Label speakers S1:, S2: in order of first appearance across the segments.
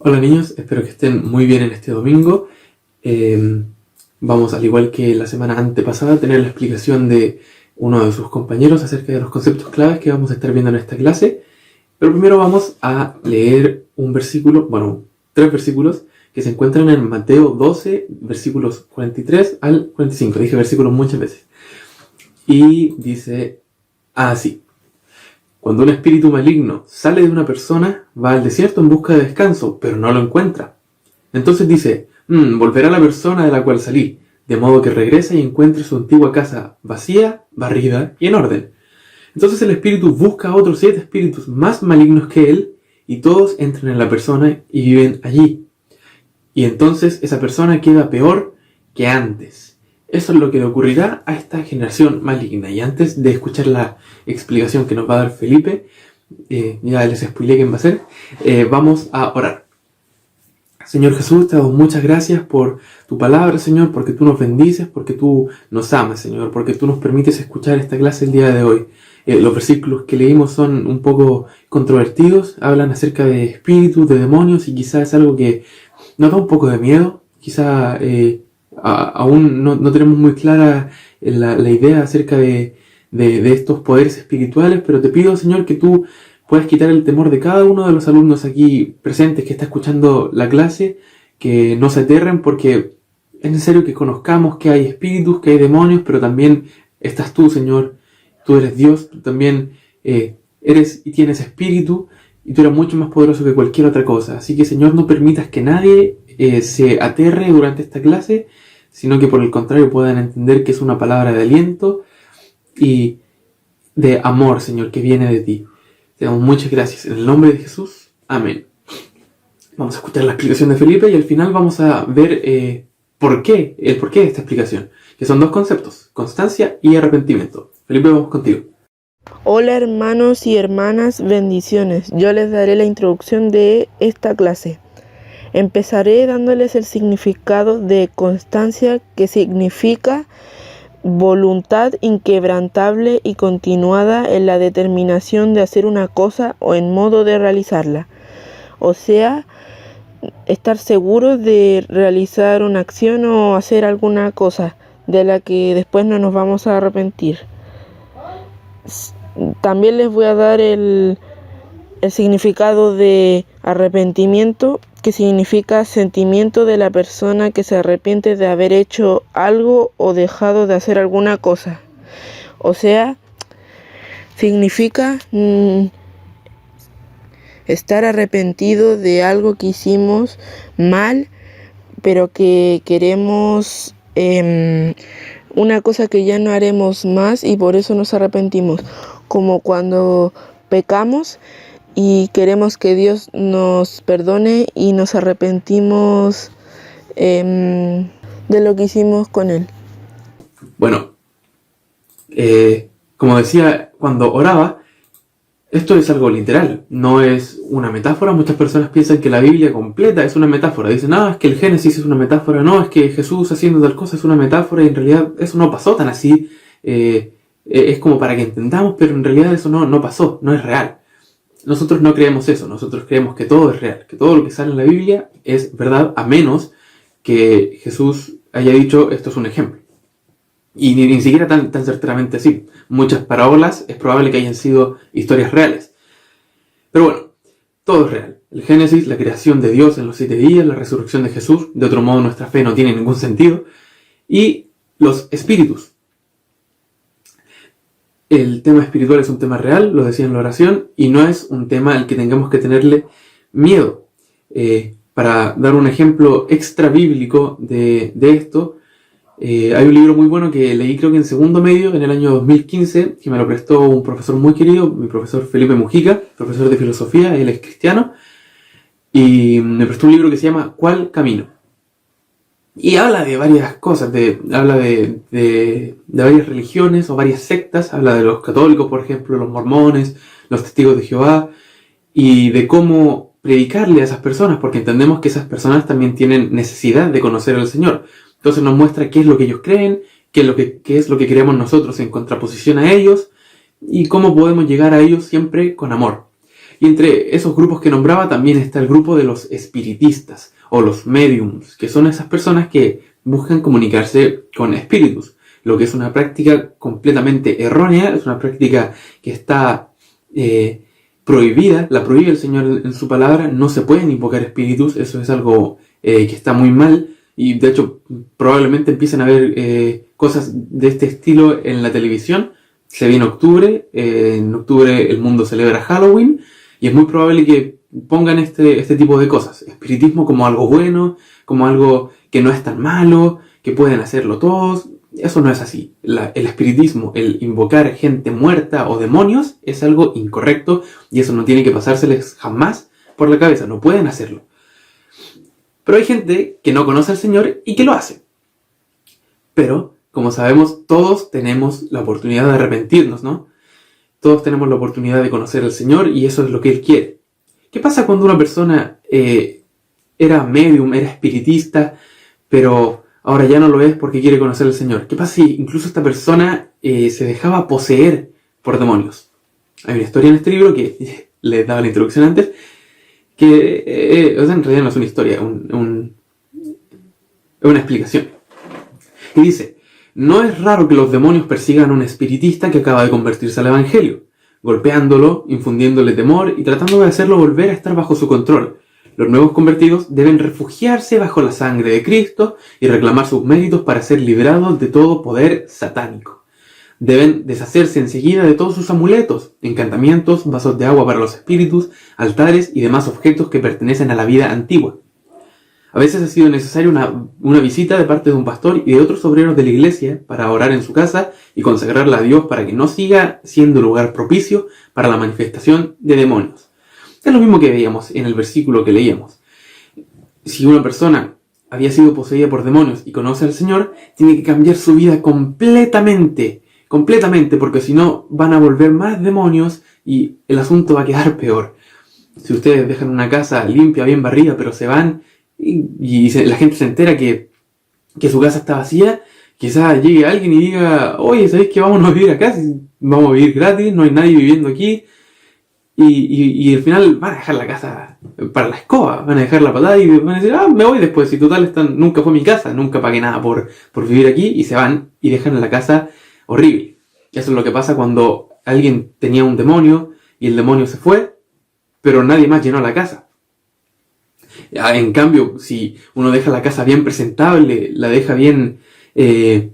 S1: Hola niños, espero que estén muy bien en este domingo. Vamos, al igual que la semana antepasada, a tener la explicación de uno de sus compañeros acerca de los conceptos claves que vamos a estar viendo en esta clase. Pero primero vamos a leer un versículo, tres versículos que se encuentran en Mateo 12, versículos 43 al 45. Dije versículos muchas veces. Y dice así: cuando un espíritu maligno sale de una persona, va al desierto en busca de descanso, pero no lo encuentra. Entonces dice, volverá a la persona de la cual salí, de modo que regresa y encuentre su antigua casa vacía, barrida y en orden. Entonces el espíritu busca a otros 7 espíritus más malignos que él, y todos entran en la persona y viven allí. Y entonces esa persona queda peor que antes. Eso es lo que le ocurrirá a esta generación maligna. Y antes de escuchar la explicación que nos va a dar Felipe, ya les spoileé quién va a ser, vamos a orar. Señor Jesús, te damos muchas gracias por tu palabra, Señor, porque tú nos bendices, porque tú nos amas, Señor, porque tú nos permites escuchar esta clase el día de hoy. Los versículos que leímos son un poco controvertidos, hablan acerca de espíritus, de demonios, y quizás es algo que nos da un poco de miedo. Quizás aún no tenemos muy clara la idea acerca de estos poderes espirituales, pero te pido, Señor, que tú puedas quitar el temor de cada uno de los alumnos aquí presentes que está escuchando la clase, que no se aterren, porque es necesario que conozcamos que hay espíritus, que hay demonios, pero también estás tú, Señor. Tú eres Dios, tú también eres y tienes espíritu, y tú eres mucho más poderoso que cualquier otra cosa. Así que, Señor, no permitas que nadie se aterre durante esta clase, sino que por el contrario puedan entender que es una palabra de aliento y de amor, Señor, que viene de ti. Te damos muchas gracias. En el nombre de Jesús. Amén. Vamos a escuchar la explicación de Felipe y al final vamos a ver el porqué de esta explicación, que son 2 conceptos: constancia y arrepentimiento. Felipe, vamos contigo.
S2: Hola hermanos y hermanas, bendiciones. Yo les daré la introducción de esta clase. Empezaré dándoles el significado de constancia, que significa voluntad inquebrantable y continuada en la determinación de hacer una cosa o en modo de realizarla. O sea, estar seguro de realizar una acción o hacer alguna cosa de la que después no nos vamos a arrepentir. También les voy a dar el significado de arrepentimiento, que significa sentimiento de la persona que se arrepiente de haber hecho algo o dejado de hacer alguna cosa. O sea, significa estar arrepentido de algo que hicimos mal, pero que queremos una cosa que ya no haremos más y por eso nos arrepentimos. Como cuando pecamos y queremos que Dios nos perdone y nos arrepentimos de lo que hicimos con Él.
S1: Bueno, como decía cuando oraba, esto es algo literal, no es una metáfora. Muchas personas piensan que la Biblia completa es una metáfora. Dicen, es que el Génesis es una metáfora, no, es que Jesús haciendo tal cosa es una metáfora, y en realidad eso no pasó tan así. Es como para que entendamos, pero en realidad eso no pasó, no es real. Nosotros no creemos eso, nosotros creemos que todo es real, que todo lo que sale en la Biblia es verdad, a menos que Jesús haya dicho esto es un ejemplo. Y ni siquiera tan certeramente así. Muchas parábolas es probable que hayan sido historias reales. Pero bueno, todo es real. El Génesis, la creación de Dios en los 7 días, la resurrección de Jesús, de otro modo nuestra fe no tiene ningún sentido. Y los espíritus. El tema espiritual es un tema real, lo decía en la oración, y no es un tema al que tengamos que tenerle miedo. Para dar un ejemplo extra bíblico de esto, hay un libro muy bueno que leí, creo que en segundo medio, en el año 2015, que me lo prestó un profesor muy querido, mi profesor Felipe Mujica, profesor de filosofía. Él es cristiano, y me prestó un libro que se llama ¿Cuál camino? Y habla de varias cosas, habla de varias religiones o varias sectas, habla de los católicos, por ejemplo, los mormones, los testigos de Jehová, y de cómo predicarle a esas personas, porque entendemos que esas personas también tienen necesidad de conocer al Señor. Entonces nos muestra qué es lo que ellos creen, qué es lo que creemos nosotros en contraposición a ellos, y cómo podemos llegar a ellos siempre con amor. Y entre esos grupos que nombraba también está el grupo de los espiritistas o los mediums, que son esas personas que buscan comunicarse con espíritus, lo que es una práctica completamente errónea, es una práctica que está prohibida, la prohíbe el Señor en su palabra, no se pueden invocar espíritus, eso es algo que está muy mal, y de hecho probablemente empiecen a ver cosas de este estilo en la televisión. Se viene octubre, en octubre el mundo celebra Halloween, y es muy probable que pongan este tipo de cosas, espiritismo como algo bueno, como algo que no es tan malo, que pueden hacerlo todos. Eso no es así. El espiritismo, el invocar gente muerta o demonios, es algo incorrecto y eso no tiene que pasárseles jamás por la cabeza. No pueden hacerlo. Pero hay gente que no conoce al Señor y que lo hace. Pero, como sabemos, todos tenemos la oportunidad de arrepentirnos, ¿no? Todos tenemos la oportunidad de conocer al Señor y eso es lo que Él quiere. ¿Qué pasa cuando una persona era medium, era espiritista, pero ahora ya no lo es porque quiere conocer al Señor? ¿Qué pasa si incluso esta persona se dejaba poseer por demonios? Hay una historia en este libro que les daba la introducción antes, que o sea, en realidad no es una historia, es una explicación. Y dice: no es raro que los demonios persigan a un espiritista que acaba de convertirse al Evangelio, golpeándolo, infundiéndole temor y tratando de hacerlo volver a estar bajo su control. Los nuevos convertidos deben refugiarse bajo la sangre de Cristo y reclamar sus méritos para ser liberados de todo poder satánico. Deben deshacerse enseguida de todos sus amuletos, encantamientos, vasos de agua para los espíritus, altares y demás objetos que pertenecen a la vida antigua. A veces ha sido necesaria una visita de parte de un pastor y de otros obreros de la iglesia para orar en su casa y consagrarla a Dios para que no siga siendo lugar propicio para la manifestación de demonios. Es lo mismo que veíamos en el versículo que leíamos. Si una persona había sido poseída por demonios y conoce al Señor, tiene que cambiar su vida completamente, porque si no van a volver más demonios y el asunto va a quedar peor. Si ustedes dejan una casa limpia, bien barrida, pero se van y la gente se entera que su casa está vacía, quizás llegue alguien y diga: oye, ¿sabéis que vámonos a vivir acá? Vamos a vivir gratis, no hay nadie viviendo aquí. Y al final van a dejar la casa para la escoba, van a dejar la patada y van a decir: me voy después, si total nunca fue mi casa, nunca pagué nada por vivir aquí, y se van y dejan la casa horrible. Eso es lo que pasa cuando alguien tenía un demonio y el demonio se fue, pero nadie más llenó la casa. En cambio, si uno deja la casa bien presentable, la deja bien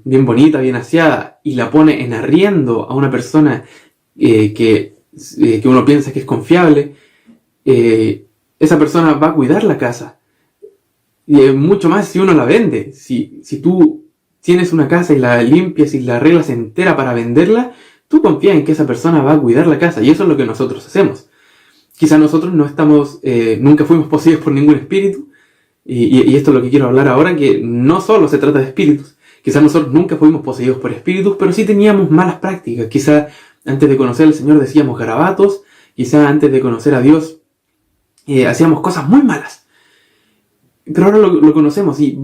S1: bonita, bien aseada, y la pone en arriendo a una persona que uno piensa que es confiable, esa persona va a cuidar la casa. Y mucho más si uno la vende. Si tú tienes una casa y la limpias y la arreglas entera para venderla, tú confías en que esa persona va a cuidar la casa, y eso es lo que nosotros hacemos. Quizás nosotros no estamos, nunca fuimos poseídos por ningún espíritu, y esto es lo que quiero hablar ahora, que no solo se trata de espíritus. Quizás nosotros nunca fuimos poseídos por espíritus, pero sí teníamos malas prácticas. Quizás antes de conocer al Señor decíamos garabatos, quizás antes de conocer a Dios hacíamos cosas muy malas. Pero ahora lo conocemos y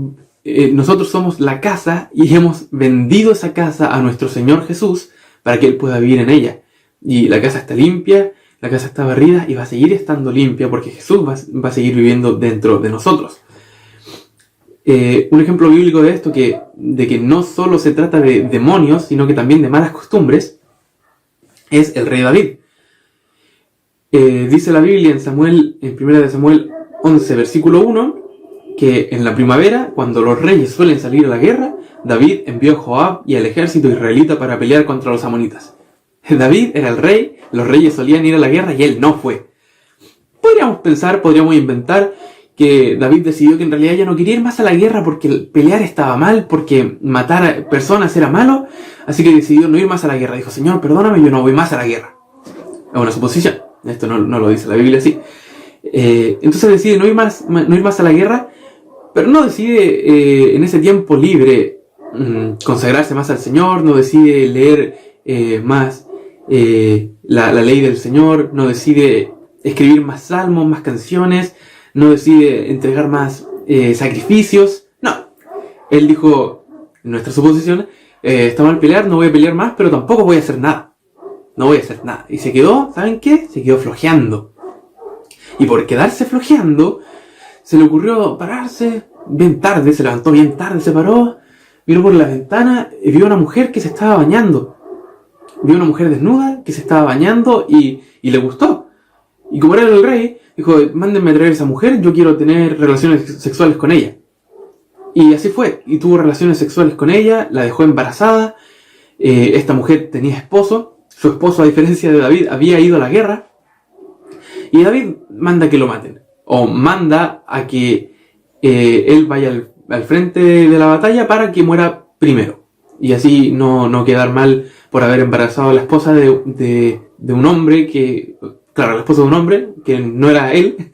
S1: nosotros somos la casa y hemos vendido esa casa a nuestro Señor Jesús para que Él pueda vivir en ella. Y la casa está limpia, la casa está barrida y va a seguir estando limpia porque Jesús va a seguir viviendo dentro de nosotros. Un ejemplo bíblico de esto, de que no solo se trata de demonios, sino que también de malas costumbres, es el rey David. Dice la Biblia en 1 de Samuel 11, versículo 1, que en la primavera, cuando los reyes suelen salir a la guerra, David envió a Joab y al ejército israelita para pelear contra los amonitas. David era el rey, los reyes solían ir a la guerra y él no fue. Podríamos inventar que David decidió que en realidad ya no quería ir más a la guerra porque pelear estaba mal, porque matar a personas era malo, así que decidió no ir más a la guerra. Dijo: Señor, perdóname, yo no voy más a la guerra. Es una suposición, esto no lo dice la Biblia así. Entonces decide no ir más a la guerra, pero no decide en ese tiempo libre consagrarse más al Señor, no decide leer más la ley del Señor, no decide escribir más salmos, más canciones, no decide entregar más sacrificios. No, él dijo, en nuestra suposición, está mal pelear, no voy a pelear más, pero tampoco voy a hacer nada. No voy a hacer nada. Y se quedó, ¿saben qué? Se quedó flojeando. Y por quedarse flojeando, se le ocurrió pararse bien tarde, se levantó bien tarde, se paró, miró por la ventana y vio a una mujer que se estaba bañando. Vio a una mujer desnuda que se estaba bañando y le gustó. Y como era el rey, dijo, mándenme a traer a esa mujer, yo quiero tener relaciones sexuales con ella. Y así fue, y tuvo relaciones sexuales con ella, la dejó embarazada. Esta mujer tenía esposo, su esposo, a diferencia de David, había ido a la guerra. Y David manda que lo maten, o manda a que él vaya al frente de la batalla para que muera primero. Y así no quedar mal por haber embarazado a la esposa de un hombre que... Claro, la esposa de un hombre, que no era él.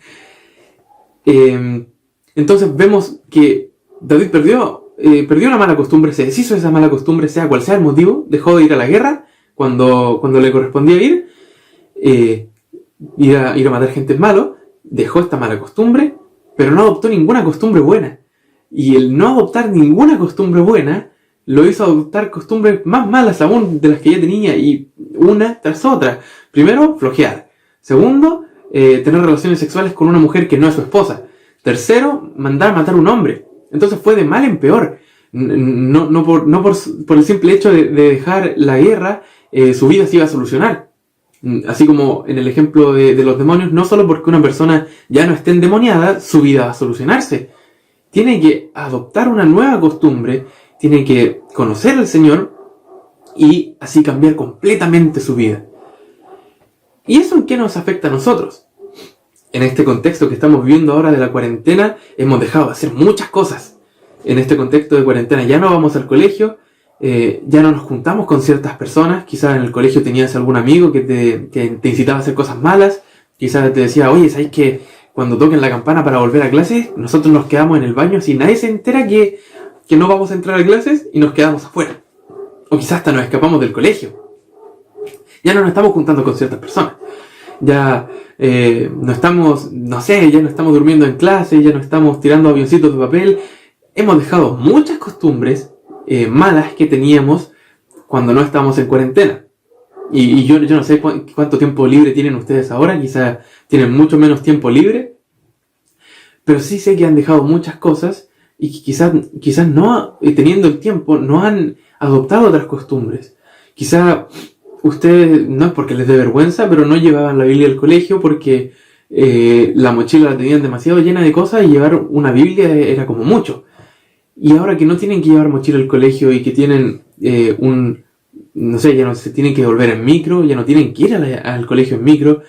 S1: Entonces vemos que David perdió una mala costumbre, se deshizo de esa mala costumbre, sea cual sea el motivo, dejó de ir a la guerra cuando le correspondía ir, ir a matar gente es malo, dejó esta mala costumbre, pero no adoptó ninguna costumbre buena. Y el no adoptar ninguna costumbre buena lo hizo adoptar costumbres más malas aún de las que ya tenía, y una tras otra. Primero, flojear. Segundo, tener relaciones sexuales con una mujer que no es su esposa. Tercero, mandar a matar a un hombre. Entonces fue de mal en peor. No por el simple hecho de dejar la guerra, su vida se iba a solucionar. Así como en el ejemplo de los demonios, no solo porque una persona ya no esté endemoniada, su vida va a solucionarse. Tiene que adoptar una nueva costumbre, tiene que conocer al Señor y así cambiar completamente su vida. ¿Y eso en qué nos afecta a nosotros? En este contexto que estamos viviendo ahora de la cuarentena, hemos dejado de hacer muchas cosas. En este contexto de cuarentena ya no vamos al colegio, ya no nos juntamos con ciertas personas. Quizás en el colegio tenías algún amigo que te incitaba a hacer cosas malas. Quizás te decía, oye, ¿sabes que cuando toquen la campana para volver a clases, nosotros nos quedamos en el baño así nadie se entera que no vamos a entrar a clases y nos quedamos afuera? O quizás hasta nos escapamos del colegio. Ya no nos estamos juntando con ciertas personas. Ya no estamos, ya no estamos durmiendo en clase, ya no estamos tirando avioncitos de papel. Hemos dejado muchas costumbres malas que teníamos cuando no estábamos en cuarentena. Y yo no sé cuánto tiempo libre tienen ustedes ahora, quizás tienen mucho menos tiempo libre, pero sí sé que han dejado muchas cosas y que quizás no, teniendo el tiempo, no han adoptado otras costumbres. Quizás ustedes, no es porque les dé vergüenza, pero no llevaban la Biblia al colegio porque la mochila la tenían demasiado llena de cosas y llevar una Biblia era como mucho. Y ahora que no tienen que llevar mochila al colegio y que tienen ya no se tienen que volver en micro, ya no tienen que ir al colegio en micro,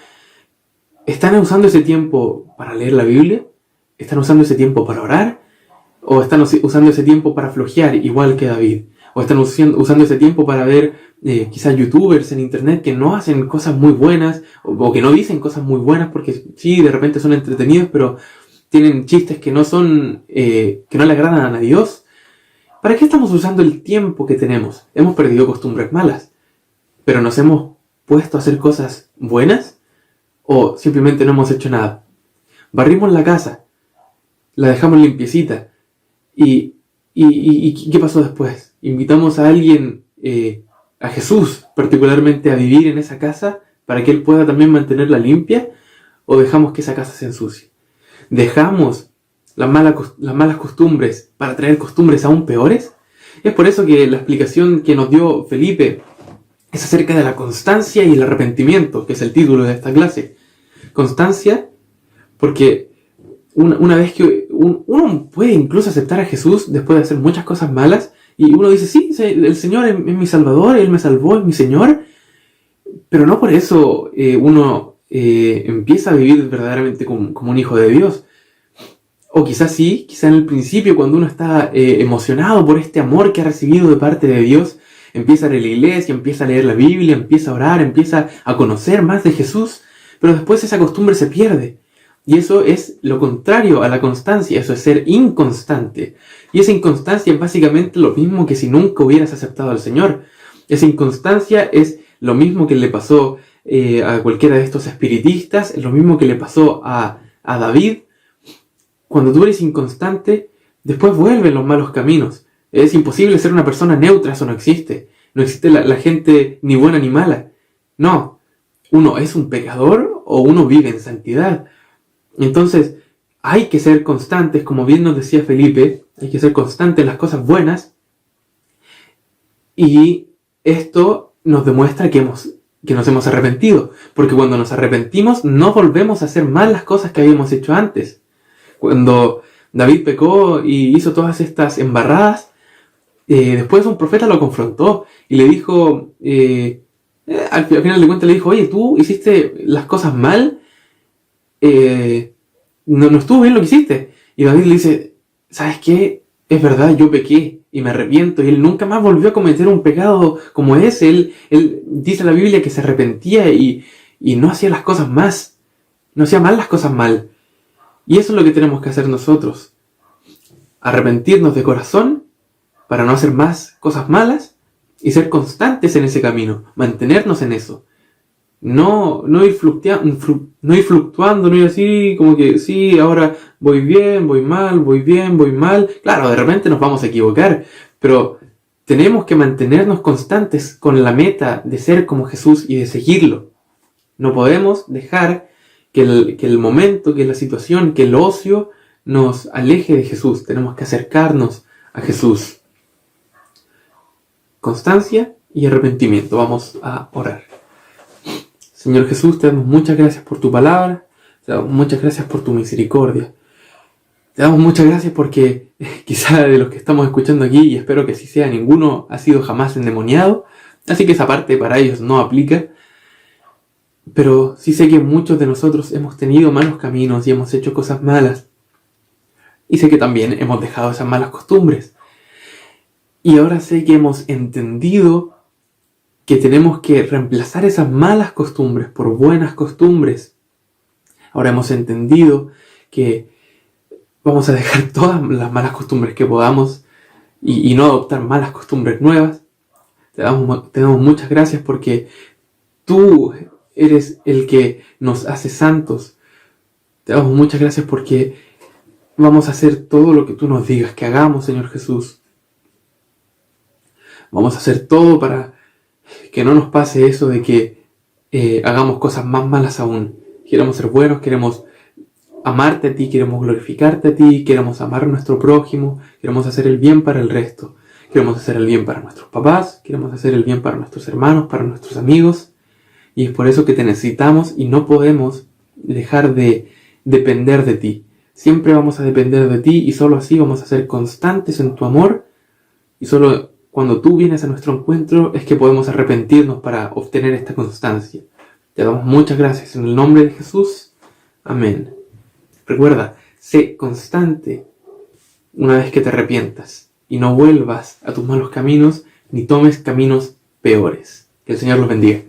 S1: ¿están usando ese tiempo para leer la Biblia? ¿Están usando ese tiempo para orar? ¿O están usando ese tiempo para flojear igual que David? ¿O están usando ese tiempo para ver quizás youtubers en internet que no hacen cosas muy buenas o que no dicen cosas muy buenas porque sí, de repente son entretenidos, pero tienen chistes que no son, que no le agradan a Dios? ¿Para qué estamos usando el tiempo que tenemos? Hemos perdido costumbres malas, pero ¿nos hemos puesto a hacer cosas buenas? ¿O simplemente no hemos hecho nada? Barrimos la casa, la dejamos limpiecita, y ¿qué pasó después? ¿Invitamos a alguien, a Jesús particularmente, a vivir en esa casa para que Él pueda también mantenerla limpia? ¿O dejamos que esa casa se ensucie? ¿Dejamos las malas costumbres para traer costumbres aún peores? Es por eso que la explicación que nos dio Felipe es acerca de la constancia y el arrepentimiento, que es el título de esta clase. Constancia, porque una vez que uno puede incluso aceptar a Jesús después de hacer muchas cosas malas, y uno dice, sí, el Señor es mi Salvador, Él me salvó, es mi Señor, pero no por eso uno empieza a vivir verdaderamente como un hijo de Dios. O quizás sí, quizás en el principio, cuando uno está emocionado por este amor que ha recibido de parte de Dios, empieza a ir a la iglesia, empieza a leer la Biblia, empieza a orar, empieza a conocer más de Jesús, pero después esa costumbre se pierde. Y eso es lo contrario a la constancia, eso es ser inconstante. Y esa inconstancia es básicamente lo mismo que si nunca hubieras aceptado al Señor. Esa inconstancia es lo mismo que le pasó a cualquiera de estos espiritistas, es lo mismo que le pasó a David. Cuando tú eres inconstante, después vuelven los malos caminos. Es imposible ser una persona neutra, eso no existe. No existe la gente ni buena ni mala. No, uno es un pecador o uno vive en santidad. Entonces, hay que ser constantes, como bien nos decía Felipe, hay que ser constantes en las cosas buenas. Y esto nos demuestra que nos hemos arrepentido. Porque cuando nos arrepentimos, no volvemos a hacer mal las cosas que habíamos hecho antes. Cuando David pecó y hizo todas estas embarradas, después un profeta lo confrontó y le dijo, al final de cuentas le dijo, oye, tú hiciste las cosas mal, no estuvo bien lo que hiciste. Y David le dice, ¿sabes qué? Es verdad, yo pequé y me arrepiento. Y él nunca más volvió a cometer un pecado como ese. Él dice en la Biblia que se arrepentía y no hacía las cosas más. No hacía mal las cosas mal. Y eso es lo que tenemos que hacer nosotros. Arrepentirnos de corazón para no hacer más cosas malas y ser constantes en ese camino. Mantenernos en eso. No ir fluctuando, no ir así como que sí, ahora voy bien, voy mal, voy bien, voy mal. Claro, de repente nos vamos a equivocar, pero tenemos que mantenernos constantes con la meta de ser como Jesús y de seguirlo. No podemos dejar que el momento, que la situación, que el ocio nos aleje de Jesús. Tenemos que acercarnos a Jesús. Constancia y arrepentimiento. Vamos a orar. Señor Jesús, te damos muchas gracias por tu palabra, te damos muchas gracias por tu misericordia. Te damos muchas gracias porque quizá de los que estamos escuchando aquí, y espero que así sea, ninguno ha sido jamás endemoniado, así que esa parte para ellos no aplica. Pero sí sé que muchos de nosotros hemos tenido malos caminos y hemos hecho cosas malas. Y sé que también hemos dejado esas malas costumbres. Y ahora sé que hemos entendido que tenemos que reemplazar esas malas costumbres por buenas costumbres. Ahora hemos entendido que vamos a dejar todas las malas costumbres que podamos y no adoptar malas costumbres nuevas. Te damos muchas gracias porque tú eres el que nos hace santos. Te damos muchas gracias porque vamos a hacer todo lo que tú nos digas que hagamos, Señor Jesús. Vamos a hacer todo para que no nos pase eso de que hagamos cosas más malas aún. Queremos ser buenos, queremos amarte a ti, queremos glorificarte a ti, queremos amar a nuestro prójimo, queremos hacer el bien para el resto, queremos hacer el bien para nuestros papás, queremos hacer el bien para nuestros hermanos, para nuestros amigos. Y es por eso que te necesitamos y no podemos dejar de depender de ti. Siempre vamos a depender de ti y solo así vamos a ser constantes en tu amor y solo cuando tú vienes a nuestro encuentro es que podemos arrepentirnos para obtener esta constancia. Te damos muchas gracias en el nombre de Jesús. Amén. Recuerda, sé constante una vez que te arrepientas y no vuelvas a tus malos caminos ni tomes caminos peores. Que el Señor los bendiga.